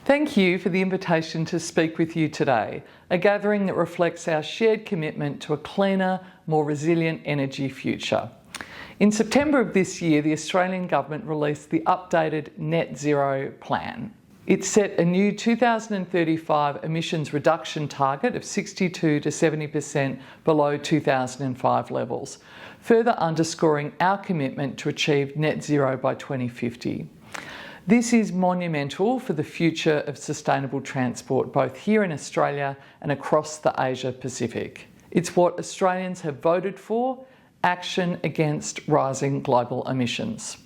Thank you for the invitation to speak with you today, a gathering that reflects our shared commitment to a cleaner, more resilient energy future. In September of this year, the Australian Government released the updated Net Zero Plan. It set a new 2035 emissions reduction target of 62 to 70% below 2005 levels, further underscoring our commitment to achieve net zero by 2050. This is monumental for the future of sustainable transport, both here in Australia and across the Asia Pacific. It's what Australians have voted for: action against rising global emissions.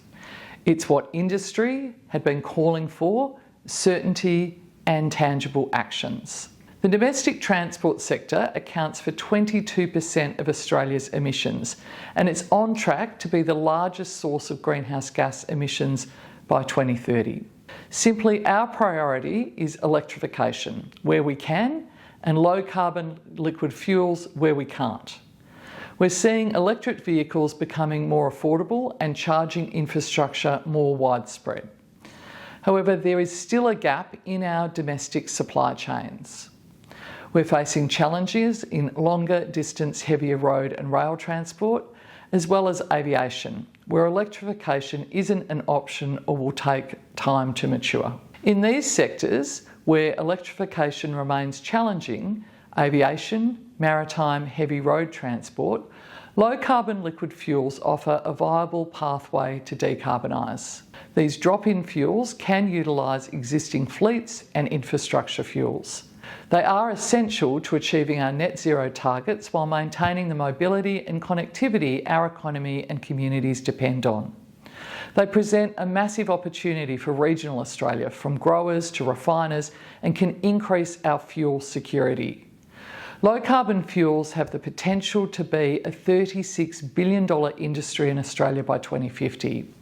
It's what industry had been calling for: certainty and tangible actions. The domestic transport sector accounts for 22% of Australia's emissions, and it's on track to be the largest source of greenhouse gas emissions by 2030. Simply, our priority is electrification where we can, and low carbon liquid fuels where we can't. We're seeing electric vehicles becoming more affordable and charging infrastructure more widespread. However, there is still a gap in our domestic supply chains. We're facing challenges in longer distance, heavier road and rail transport, as well as aviation, where electrification isn't an option or will take time to mature. In these sectors, where electrification remains challenging, aviation, maritime, heavy road transport, low-carbon liquid fuels offer a viable pathway to decarbonise. These drop-in fuels can utilise existing fleets and infrastructure fuels. They are essential to achieving our net zero targets while maintaining the mobility and connectivity our economy and communities depend on. They present a massive opportunity for regional Australia, from growers to refiners, and can increase our fuel security. Low-carbon fuels have the potential to be a $36 billion industry in Australia by 2050.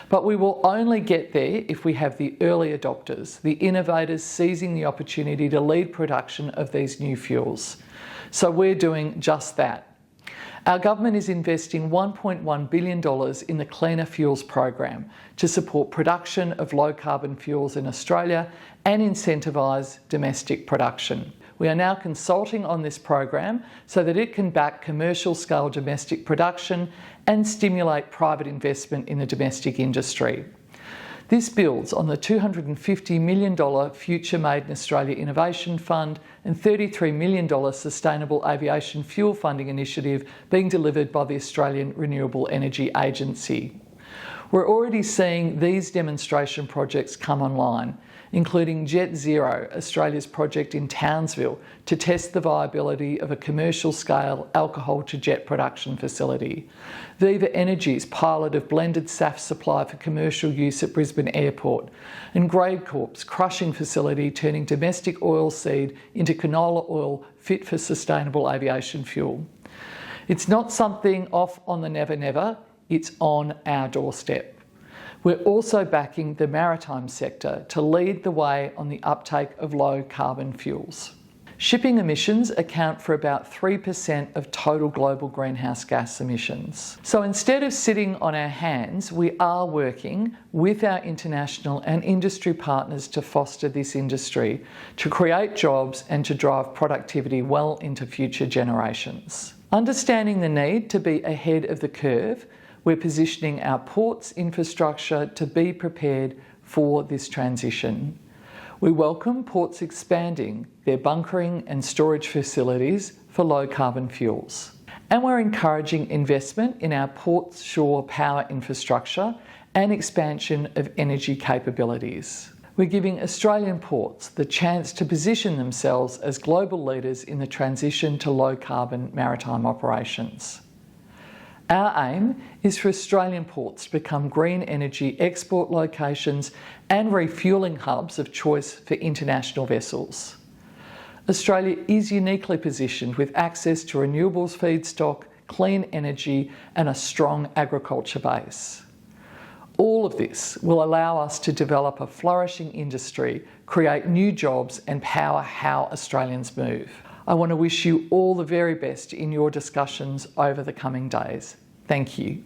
But we will only get there if we have the early adopters, the innovators seizing the opportunity to lead production of these new fuels. So we're doing just that. Our government is investing $1.1 billion in the Cleaner Fuels program to support production of low-carbon fuels in Australia and incentivise domestic production. We are now consulting on this program so that it can back commercial-scale domestic production and stimulate private investment in the domestic industry. This builds on the $250 million Future Made in Australia Innovation Fund and $33 million Sustainable Aviation Fuel Funding Initiative being delivered by the Australian Renewable Energy Agency. We're already seeing these demonstration projects come online, including Jet Zero, Australia's project in Townsville, to test the viability of a commercial-scale alcohol-to-jet production facility. Viva Energy's pilot of blended SAF supply for commercial use at Brisbane Airport, and Gradecorp's crushing facility turning domestic oilseed into canola oil fit for sustainable aviation fuel. It's not something off on the never-never, it's on our doorstep. We're also backing the maritime sector to lead the way on the uptake of low-carbon fuels. Shipping emissions account for about 3% of total global greenhouse gas emissions. So instead of sitting on our hands, we are working with our international and industry partners to foster this industry, to create jobs and to drive productivity well into future generations. Understanding the need to be ahead of the curve, we're positioning our ports infrastructure to be prepared for this transition. We welcome ports expanding their bunkering and storage facilities for low-carbon fuels. And we're encouraging investment in our port shore power infrastructure and expansion of energy capabilities. We're giving Australian ports the chance to position themselves as global leaders in the transition to low-carbon maritime operations. Our aim is for Australian ports to become green energy export locations and refuelling hubs of choice for international vessels. Australia is uniquely positioned with access to renewables feedstock, clean energy and a strong agriculture base. All of this will allow us to develop a flourishing industry, create new jobs and power how Australians move. I want to wish you all the very best in your discussions over the coming days. Thank you.